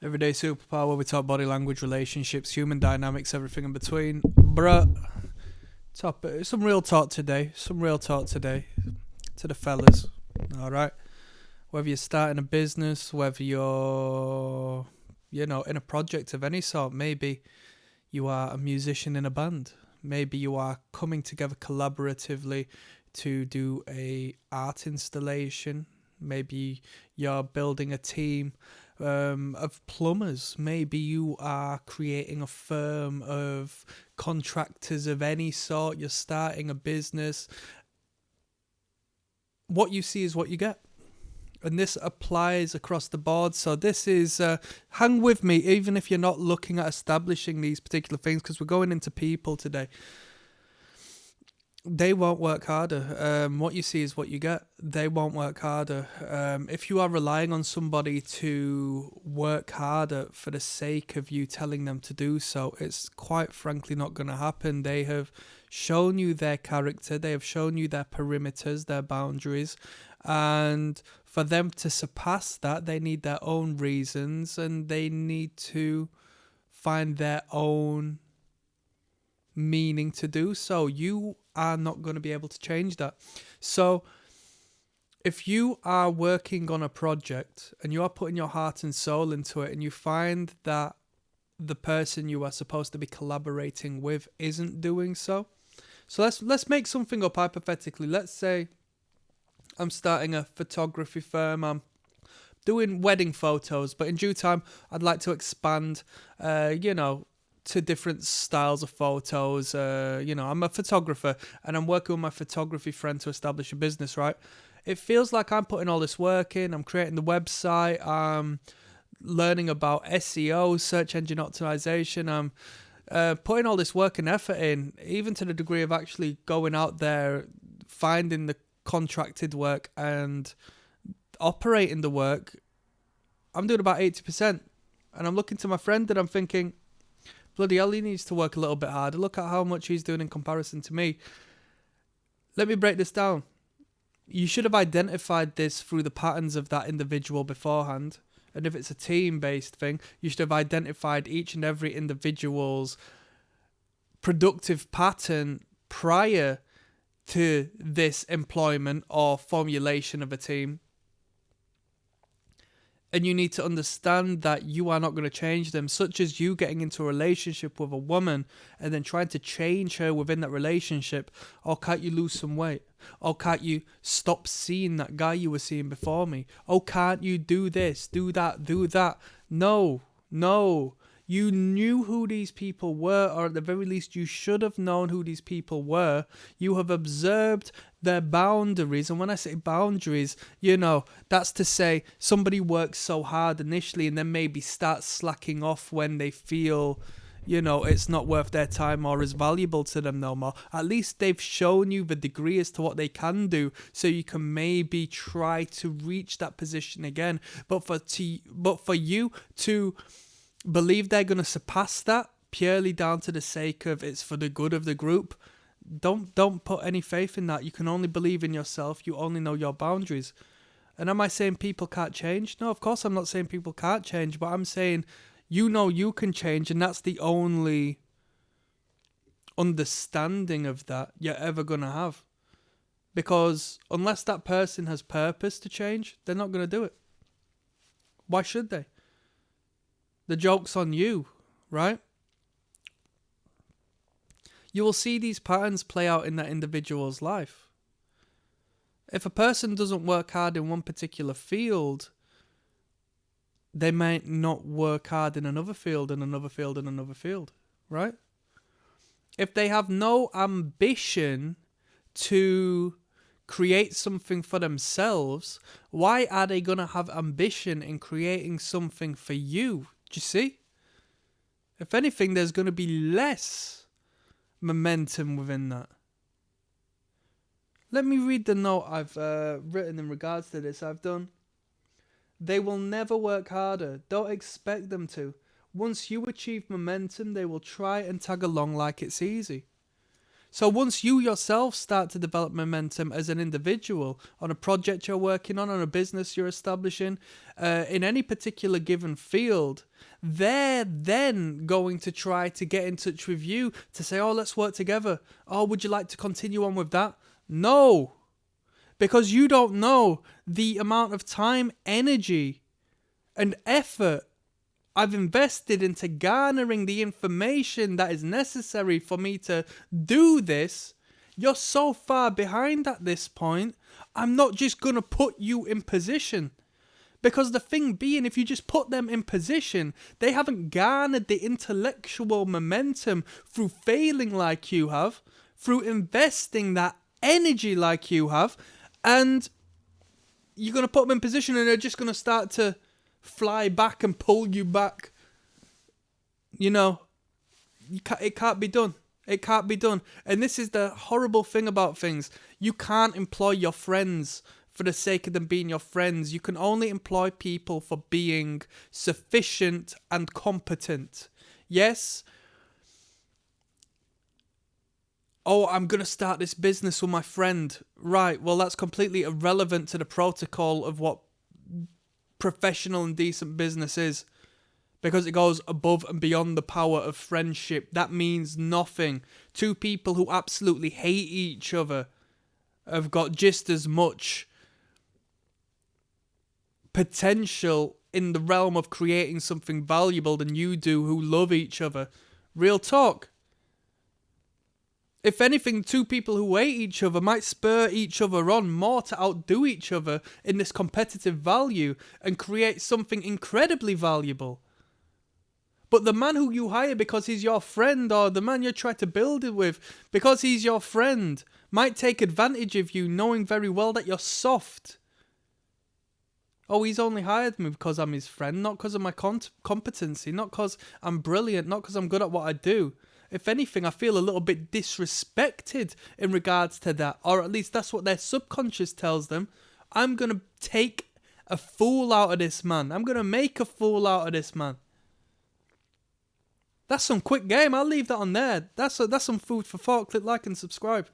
Everyday superpower where we talk body language, relationships, human dynamics, everything in between. Bruh, some real talk today. Some real talk today to the fellas. All right. Whether you're starting a business, whether you're, in a project of any sort, maybe you are a musician in a band. Maybe you are coming together collaboratively to do a art installation. Maybe you're building a team of plumbers. Maybe you are creating a firm of contractors of any sort. You're starting a business. What you see is what you get. And this applies across the board. So this is, hang with me, even if you're not looking at establishing these particular things, because we're going into people today. They won't work harder. What you see is what you get. They won't work harder. If you are relying on somebody to work harder for the sake of you telling them to do so, it's quite frankly not going to happen. They have shown you their character. They have shown you their perimeters, their boundaries. And for them to surpass that, they need their own reasons and they need to find their own meaning to do so. You are not going to be able to change that. So if you are working on a project and you are putting your heart and soul into it and you find that the person you are supposed to be collaborating with isn't doing so, let's make something up hypothetically. Let's say I'm starting a photography firm. I'm doing wedding photos, but in due time I'd like to expand to different styles of photos. I'm a photographer and I'm working with my photography friend to establish a business, right? It feels like I'm putting all this work in. I'm creating the website. I'm learning about SEO, search engine optimization. I'm putting all this work and effort in, even to the degree of actually going out there, finding the contracted work and operating the work. I'm doing about 80%. And I'm looking to my friend and I'm thinking, bloody hell, he needs to work a little bit harder. Look at how much he's doing in comparison to me. Let me break this down. You should have identified this through the patterns of that individual beforehand. And if it's a team-based thing, you should have identified each and every individual's productive pattern prior to this employment or formulation of a team. And you need to understand that you are not going to change them, such as you getting into a relationship with a woman and then trying to change her within that relationship. Or can't you lose some weight? Or can't you stop seeing that guy you were seeing before me? Oh, can't you do this, do that, do that? No. You knew who these people were, or at the very least you should have known who these people were. You have observed their boundaries. And when I say boundaries, that's to say somebody works so hard initially and then maybe starts slacking off when they feel, it's not worth their time or is valuable to them no more. At least they've shown you the degree as to what they can do, so you can maybe try to reach that position again. But for you to believe they're going to surpass that purely down to the sake of it's for the good of the group, don't put any faith in that. You can only believe in yourself. You only know your boundaries. And am I saying people can't change? No, of course I'm not saying people can't change, but I'm saying you can change, and that's the only understanding of that you're ever going to have. Because unless that person has purpose to change, they're not going to do it. Why should they? The joke's on you, right? You will see these patterns play out in that individual's life. If a person doesn't work hard in one particular field, they might not work hard in another field, and another field, and another field, right? If they have no ambition to create something for themselves, why are they going to have ambition in creating something for you? Do you see? If anything, there's going to be less momentum within that. Let me read the note I've written in regards to this. I've done, they will never work harder. Don't expect them to. Once you achieve momentum, they will try and tag along like it's easy. So once you yourself start to develop momentum as an individual on a project you're working on a business you're establishing, in any particular given field, they're then going to try to get in touch with you to say, oh, let's work together. Oh, would you like to continue on with that? No, because you don't know the amount of time, energy, and effort I've invested into garnering the information that is necessary for me to do this. You're so far behind at this point. I'm not just going to put you in position. Because the thing being, if you just put them in position, they haven't garnered the intellectual momentum through failing like you have, through investing that energy like you have, and you're going to put them in position and they're just going to start to fly back and pull you back. You know, it can't be done. It can't be done. And this is the horrible thing about things. You can't employ your friends for the sake of them being your friends. You can only employ people for being sufficient and competent. Yes. Oh, I'm going to start this business with my friend. Right, well, that's completely irrelevant to the protocol of what professional and decent business is, because it goes above and beyond the power of friendship. That means nothing. Two people who absolutely hate each other have got just as much potential in the realm of creating something valuable than you do who love each other. Real talk. If anything, two people who hate each other might spur each other on more to outdo each other in this competitive value and create something incredibly valuable. But the man who you hire because he's your friend, or the man you're trying to build it with because he's your friend, might take advantage of you knowing very well that you're soft. Oh, he's only hired me because I'm his friend, not because of my competency, not because I'm brilliant, not because I'm good at what I do. If anything, I feel a little bit disrespected in regards to that. Or at least that's what their subconscious tells them. I'm going to take a fool out of this man. I'm going to make a fool out of this man. That's some quick game. I'll leave that on there. That's some food for thought. Click like and subscribe.